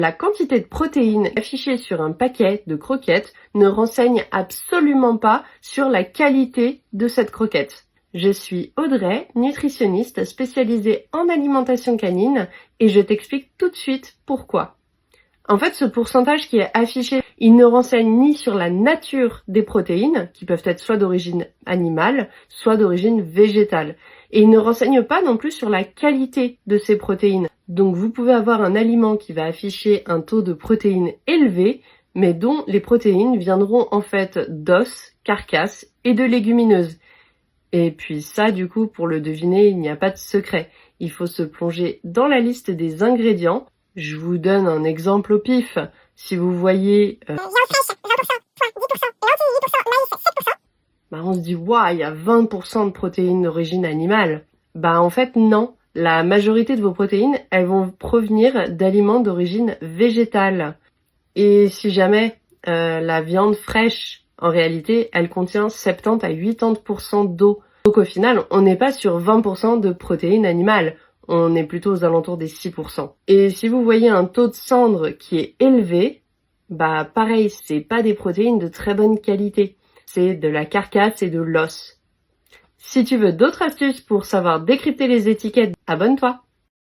La quantité de protéines affichée sur un paquet de croquettes ne renseigne absolument pas sur la qualité de cette croquette. Je suis Audrey, nutritionniste spécialisée en alimentation canine et je t'explique tout de suite pourquoi. En fait, ce pourcentage qui est affiché, il ne renseigne ni sur la nature des protéines, qui peuvent être soit d'origine animale, soit d'origine végétale. Et il ne renseigne pas non plus sur la qualité de ces protéines. Donc vous pouvez avoir un aliment qui va afficher un taux de protéines élevé, mais dont les protéines viendront en fait d'os, carcasses et de légumineuses. Et puis ça, du coup, pour le deviner, il n'y a pas de secret. Il faut se plonger dans la liste des ingrédients. Je vous donne un exemple au pif. Si vous voyez... on se dit, waouh, il y a 20% de protéines d'origine animale. En fait, non. La majorité de vos protéines, elles vont provenir d'aliments d'origine végétale. Et si jamais la viande fraîche, en réalité, elle contient 70 à 80% d'eau. Donc au final, on n'est pas sur 20% de protéines animales. On est plutôt aux alentours des 6%. Et si vous voyez un taux de cendre qui est élevé, pareil, c'est pas des protéines de très bonne qualité. C'est de la carcasse et de l'os. Si tu veux d'autres astuces pour savoir décrypter les étiquettes, abonne-toi!